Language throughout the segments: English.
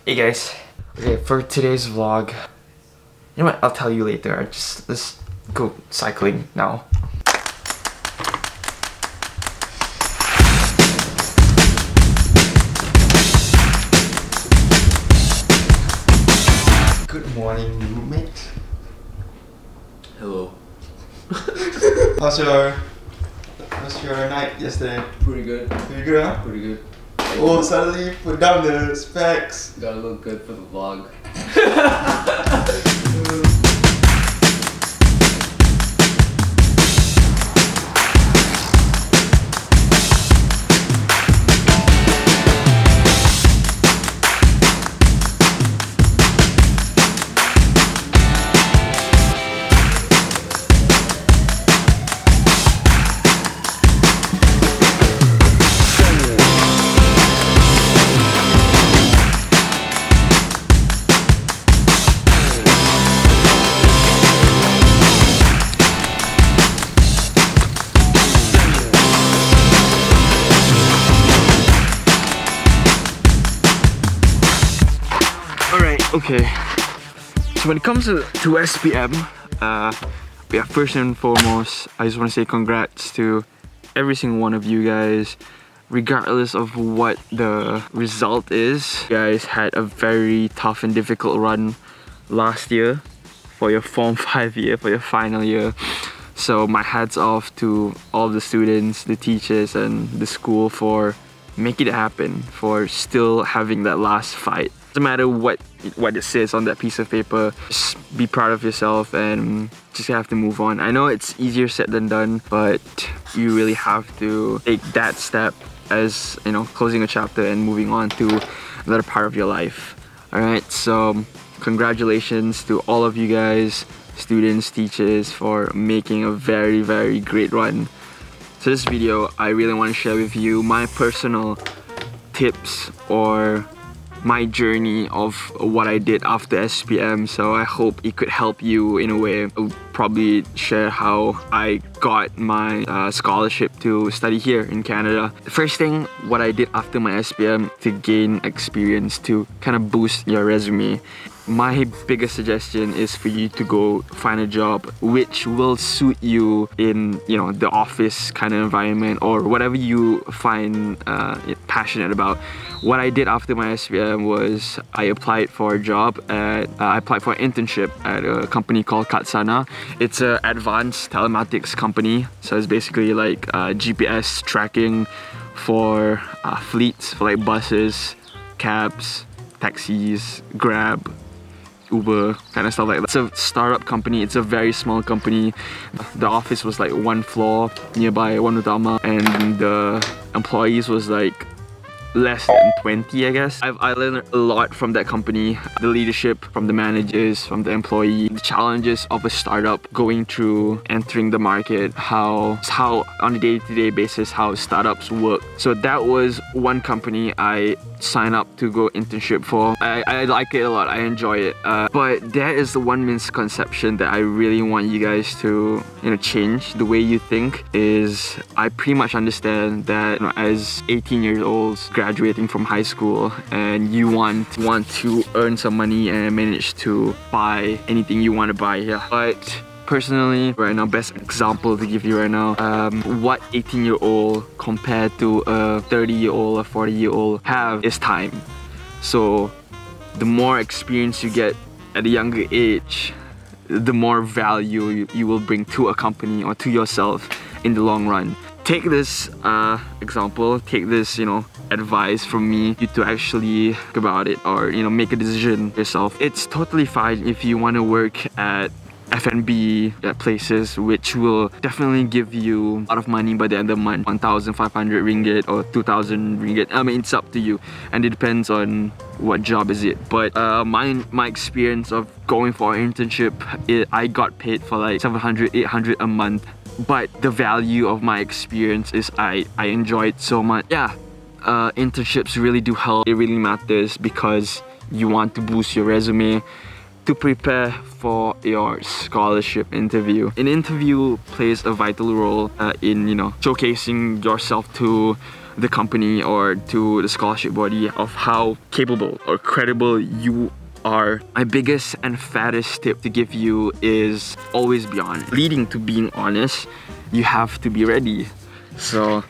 Hey guys. Okay, for today's vlog, you know what? I'll tell you later. Let's go cycling now. Good morning, roommate. Hello. How's your night yesterday? Pretty good. Pretty good, huh? Pretty good. Oh, suddenly put down the specs. Gotta look good for the vlog. Okay, so when it comes to SPM, yeah, first and foremost, I just want to say congrats to every single one of you guys, regardless of what the result is. You guys had a very tough and difficult run last year for your Form 5 year, for your final year. So my hats off to all the students, the teachers, and the school for making it happen, for still having that last fight. Doesn't matter what it says on that piece of paper, just be proud of yourself and just have to move on. I know it's easier said than done, but you really have to take that step as, you know, closing a chapter and moving on to another part of your life. Alright, so congratulations to all of you guys, students, teachers, for making a very, very great run. So this video, I really want to share with you my personal tips or my journey of what I did after SPM, so I hope it could help you in a way. I'll probably share how I got my scholarship to study here in Canada. The first thing, what I did after my SPM to gain experience, to kind of boost your resume. My biggest suggestion is for you to go find a job which will suit you in, you know, the office kind of environment or whatever you find passionate about. What I did after my SPM was I applied for a job at, I applied for an internship at a company called KATSANA. It's an advanced telematics company, so it's basically like GPS tracking for fleets, for like buses, cabs, taxis, Grab, Uber, kind of stuff like that. It's a startup company, it's a very small company. The office was like one floor nearby One Utama, and the employees was like less than 20, I guess. I learned a lot from that company. The leadership, from the managers, from the employee, the challenges of a startup going through, entering the market, how on a day-to-day basis, how startups work. So that was one company I signed up to go internship for. I like it a lot, I enjoy it. But there is the one misconception that I really want you guys to, you know, change the way you think. Is I pretty much understand that, you know, as 18 years old, graduating from high school, and you want to earn some money and manage to buy anything you want to buy here. But personally, right now, best example to give you right now, what 18-year-old compared to a 30-year-old or 40-year-old have is time. So the more experience you get at a younger age, the more value you will bring to a company or to yourself in the long run. Take this example, take this, you know, advice from me, you to actually think about it or, you know, make a decision yourself. It's totally fine if you want to work at F&B places, which will definitely give you a lot of money by the end of the month, 1,500 ringgit or 2,000 ringgit. I mean, it's up to you, and it depends on what job is it. But my experience of going for an internship, I got paid for like 700, 800 a month. But the value of my experience is I enjoy it so much. Yeah, internships really do help. It really matters because you want to boost your resume to prepare for your scholarship interview. An interview plays a vital role in, you know, showcasing yourself to the company or to the scholarship body of how capable or credible you are. My biggest and fattest tip to give you is always be honest. Leading to being honest, you have to be ready. So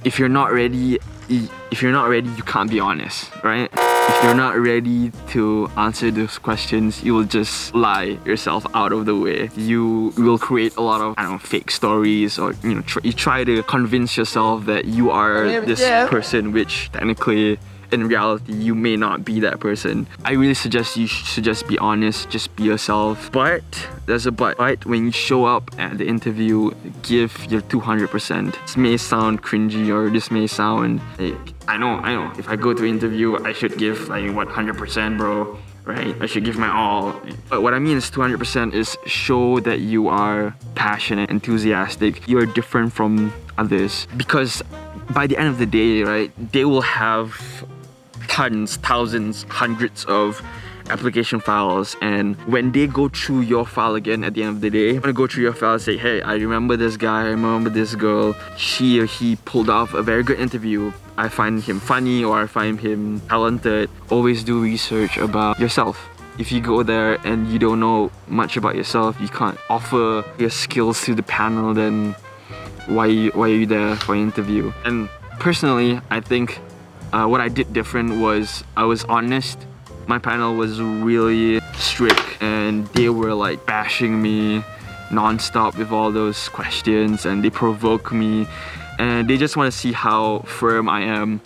if you're not ready, you can't be honest, right? If you're not ready to answer those questions, you will just lie yourself out of the way. You will create a lot of, I don't know, fake stories, or you try to convince yourself that you are this person, which technically in reality you may not be that person. I really suggest you should just be honest, just be yourself. But there's a but. But when you show up at the interview, give your 200%. This may sound cringy, or this may sound like, I know, if I go to an interview, I should give like what, 100%, bro, right? I should give my all. But what I mean is 200% is show that you are passionate, enthusiastic, you're different from others. Because by the end of the day, right, they will have tons, thousands, hundreds of application files, and when they go through your file again at the end of the day, I'm gonna go through your file and say, hey, I remember this guy, I remember this girl, she or he pulled off a very good interview. I find him funny, or I find him talented. Always do research about yourself. If you go there and you don't know much about yourself, you can't offer your skills to the panel, then why are you there for an interview? And personally, I think what I did different was I was honest. My panel was really strict, and they were like bashing me non-stop with all those questions, and they provoke me, and they just want to see how firm I am.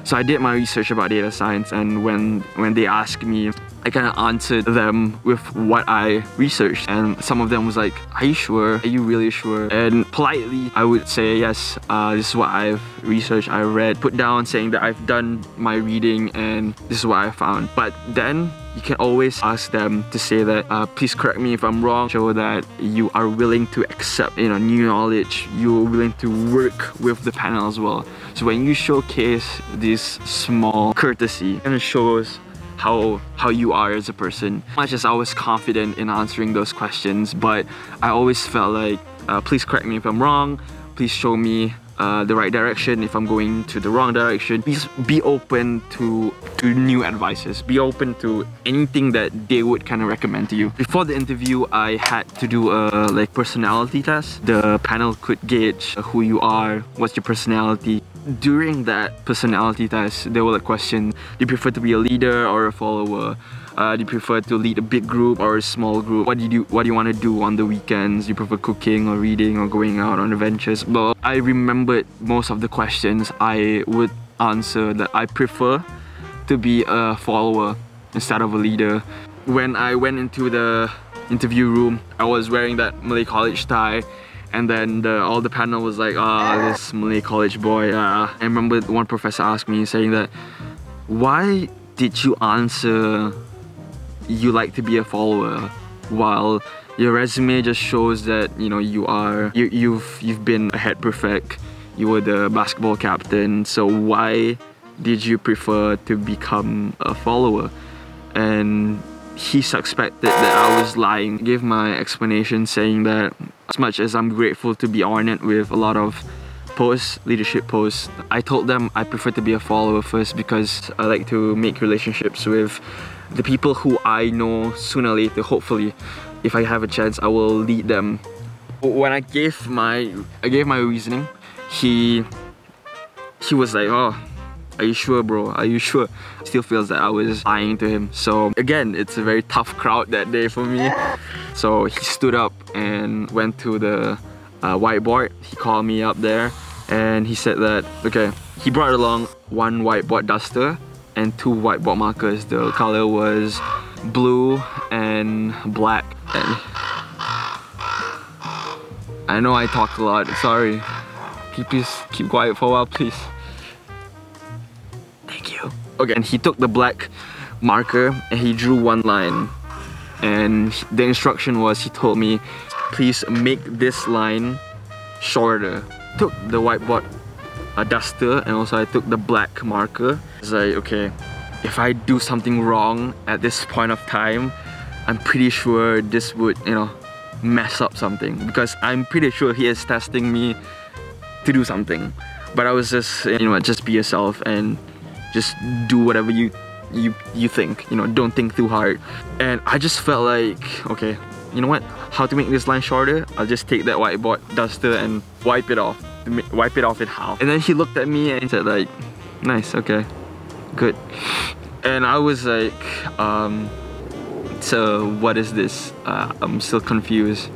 So I did my research about data science, and when they asked me, I kind of answered them with what I researched, and some of them was like, are you sure? Are you really sure? And politely, I would say, yes, this is what I've researched, I read, put down saying that I've done my reading and this is what I found. But then you can always ask them to say that, please correct me if I'm wrong. Show that you are willing to accept, new knowledge. You're willing to work with the panel as well. So when you showcase this small courtesy, it kind of shows how you are as a person. As much as I was confident in answering those questions, but I always felt like, please correct me if I'm wrong, please show me the right direction if I'm going to the wrong direction. Please be open to new advices. Be open to anything that they would kind of recommend to you. Before the interview, I had to do a personality test. The panel could gauge who you are, what's your personality. During that personality test, there were questions: do you prefer to be a leader or a follower? Do you prefer to lead a big group or a small group? What do you want to do on the weekends? Do you prefer cooking or reading or going out on adventures? Well, I remembered most of the questions. I would answer that I prefer to be a follower instead of a leader. When I went into the interview room, I was wearing that Malay college tie, and then all the panel was like, this Malay college boy. I remember one professor asked me, saying that, why did you answer you like to be a follower while your resume just shows that you've been a head prefect, you were the basketball captain, so why did you prefer to become a follower? And he suspected that I was lying. I gave my explanation saying that as much as I'm grateful to be honored with a lot of posts, leadership posts, I told them I prefer to be a follower first because I like to make relationships with the people who I know sooner or later. Hopefully, if I have a chance, I will lead them. When I gave my reasoning, he was like, oh, are you sure, bro? Are you sure? Still feels that I was lying to him. So again, it's a very tough crowd that day for me. So he stood up and went to the whiteboard. He called me up there and he said that, okay, he brought along one whiteboard duster and two whiteboard markers. The color was blue and black. And I know I talk a lot, sorry. Keep quiet for a while, please. Thank you. Okay, and he took the black marker and he drew one line. And the instruction was, he told me, please make this line shorter. Took the whiteboard duster and also I took the black marker. It's like, okay, if I do something wrong at this point of time, I'm pretty sure this would, mess up something, because I'm pretty sure he is testing me to do something. but I was just, you know, just be yourself and just do whatever you think, you know, don't think too hard. And I just felt like, okay, you know what, how to make this line shorter? I'll just take that whiteboard duster and wipe it off in half. And then he looked at me and said like, nice, okay, good. And I was like, so what is this? I'm still confused.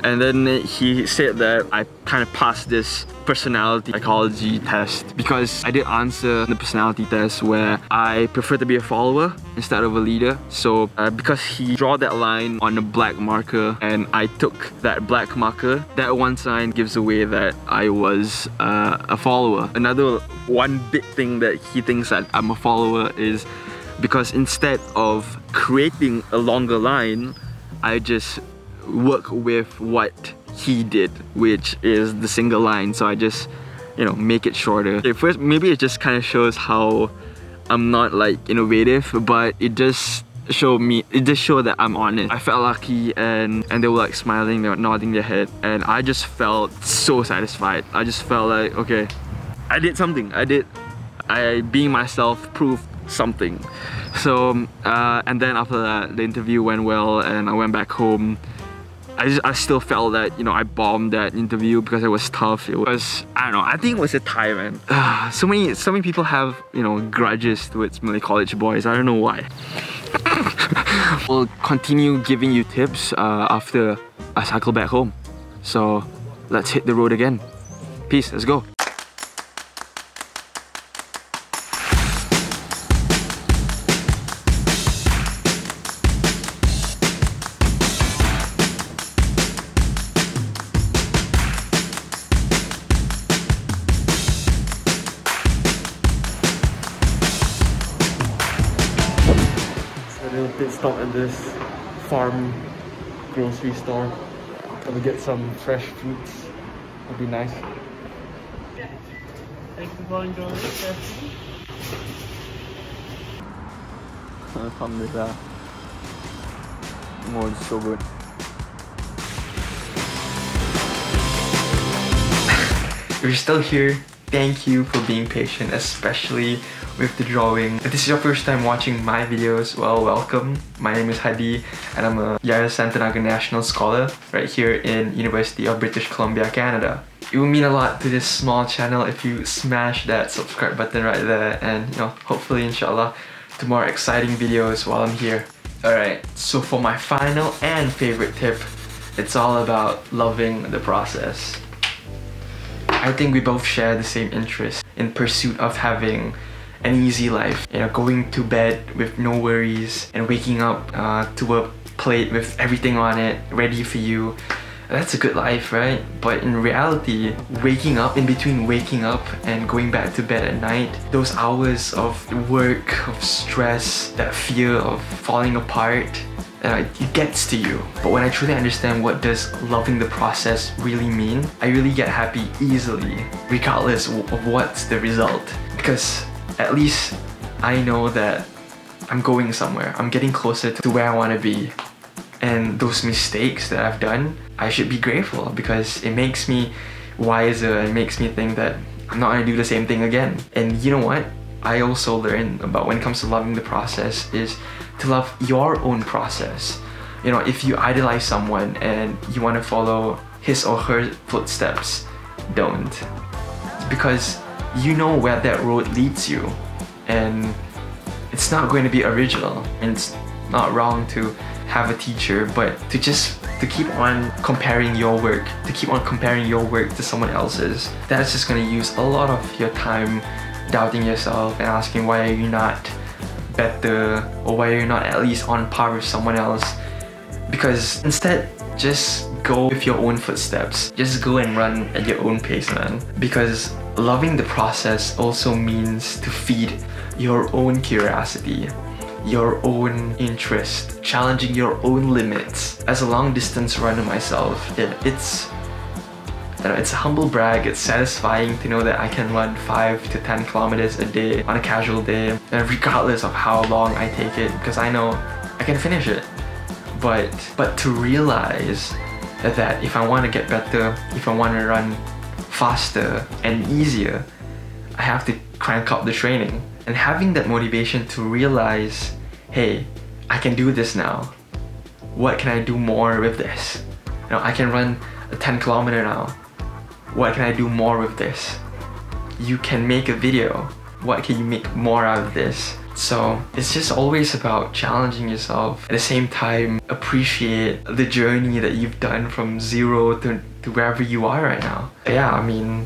And then he said that I kind of passed this personality psychology test because I did answer the personality test where I prefer to be a follower instead of a leader. So because he drew that line on a black marker and I took that black marker, that one sign gives away that I was a follower. Another one big thing that he thinks that I'm a follower is because instead of creating a longer line, I just work with what he did, which is the single line. So I just, you know, make it shorter. Okay, first, maybe it just kind of shows how I'm not like innovative, but it just showed that I'm honest. I felt lucky and they were like smiling, they were nodding their head, and I just felt so satisfied. I just felt like, okay, I did something. I being myself proved something. So and then after that, the interview went well and I went back home. I still felt that, you know, I bombed that interview because it was tough. It was, I don't know, I think it was a tie, man. So many people have, you know, grudges towards Malay college boys. I don't know why. We'll continue giving you tips after I cycle back home. So let's hit the road again. Peace, let's go. Pit stop at this farm grocery store. Gonna get some fresh fruits. It'll be nice. Thank you for enjoying it. Alhamdulillah. Oh, it's so good. If you're still here, thank you for being patient, especially with the drawing. If this is your first time watching my videos, well, welcome. My name is Hadi and I'm a Yayasan Tenaga Nasional scholar right here in University of British Columbia, Canada. It would mean a lot to this small channel if you smash that subscribe button right there, and you know, hopefully inshallah to more exciting videos while I'm here. Alright, so for my final and favorite tip, it's all about loving the process. I think we both share the same interest in pursuit of having an easy life. You know, going to bed with no worries and waking up to a plate with everything on it ready for you. That's a good life, right? But in reality, waking up, in between waking up and going back to bed at night, those hours of work, of stress, that fear of falling apart, it gets to you. But when I truly understand what does loving the process really mean, I really get happy easily, regardless of what's the result. Because at least I know that I'm going somewhere. I'm getting closer to where I want to be. And those mistakes that I've done, I should be grateful because it makes me wiser and makes me think that I'm not going to do the same thing again. And you know what? I also learned about when it comes to loving the process is to love your own process. You know, if you idolize someone and you want to follow his or her footsteps, don't. Because you know where that road leads you, and it's not going to be original, and it's not wrong to have a teacher, but to keep on comparing your work, to someone else's, that's just going to use a lot of your time doubting yourself and asking why are you not better, or why are you not at least on par with someone else. Because instead, just go with your own footsteps. Just go and run at your own pace, man. Because loving the process also means to feed your own curiosity, your own interest, challenging your own limits. As a long distance runner myself, it's a humble brag. It's satisfying to know that I can run 5 to 10 kilometers a day on a casual day, and regardless of how long I take it, because I know I can finish it. But to realize that if I want to get better, if I want to run faster and easier, I have to crank up the training. And having that motivation to realize, hey, I can do this now. What can I do more with this? You know, I can run a 10-kilometer now. What can I do more with this? You can make a video. What can you make more out of this? So it's just always about challenging yourself. At the same time, appreciate the journey that you've done from zero to wherever you are right now. Yeah, I mean,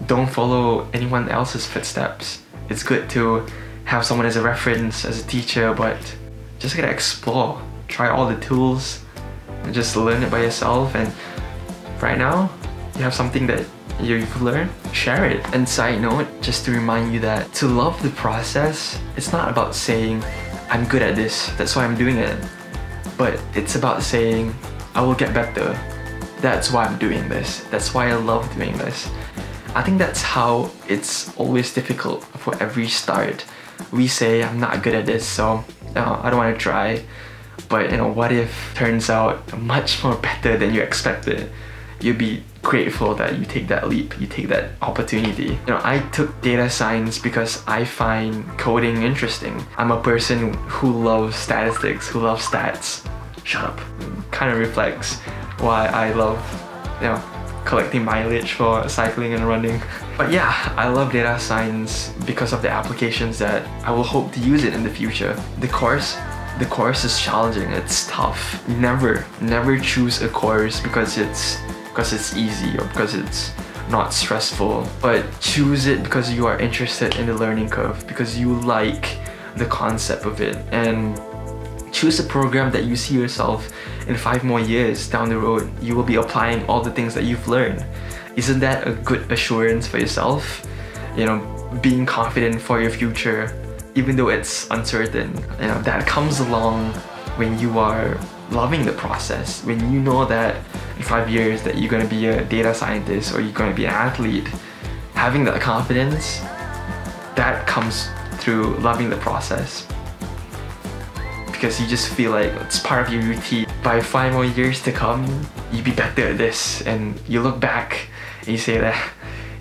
don't follow anyone else's footsteps. It's good to have someone as a reference, as a teacher, but just gotta explore. Try all the tools and just learn it by yourself. And right now, you have something that you've learned, share it. And side note, just to remind you that to love the process, it's not about saying, I'm good at this, that's why I'm doing it. But it's about saying, I will get better. That's why I'm doing this. That's why I love doing this. I think that's how it's always difficult for every start. We say, I'm not good at this, so I don't want to try. But you know, what if it turns out much more better than you expected? You'd be grateful that you take that leap, you take that opportunity. You know, I took data science because I find coding interesting. I'm a person who loves statistics, who loves stats. Shut up. It kind of reflects why I love, you know, collecting mileage for cycling and running. But yeah, I love data science because of the applications that I will hope to use it in the future. The course is challenging, it's tough. Never choose a course because it's easy or because it's not stressful, but choose it because you are interested in the learning curve, because you like the concept of it. And choose a program that you see yourself in 5 more years down the road, you will be applying all the things that you've learned. Isn't that a good assurance for yourself? You know, being confident for your future, even though it's uncertain. You know, that comes along when you are loving the process, when you know that in 5 years that you're going to be a data scientist or you're going to be an athlete. Having that confidence, that comes through loving the process, because you just feel like it's part of your routine. By 5 more years to come, you'll be better at this, and you look back and you say that,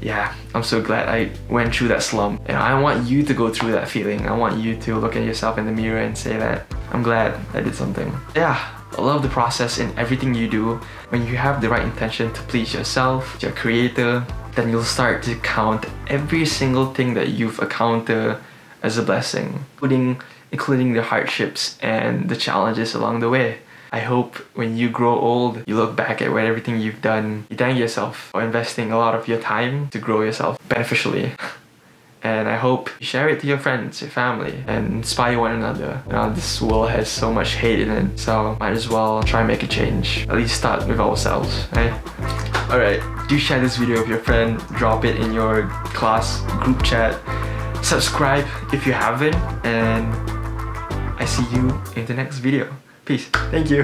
yeah, I'm so glad I went through that slump. And I want you to go through that feeling. I want you to look at yourself in the mirror and say that, I'm glad I did something. Yeah, I love the process in everything you do. When you have the right intention to please yourself, your creator, then you'll start to count every single thing that you've encountered as a blessing, including the hardships and the challenges along the way. I hope when you grow old, you look back at everything you've done, you thank yourself for investing a lot of your time to grow yourself beneficially. And I hope you share it to your friends, your family, and inspire one another. You know, this world has so much hate in it, so might as well try and make a change. At least start with ourselves, right? Alright, do share this video with your friend, drop it in your class group chat, subscribe if you haven't, and I see you in the next video. Peace. Thank you.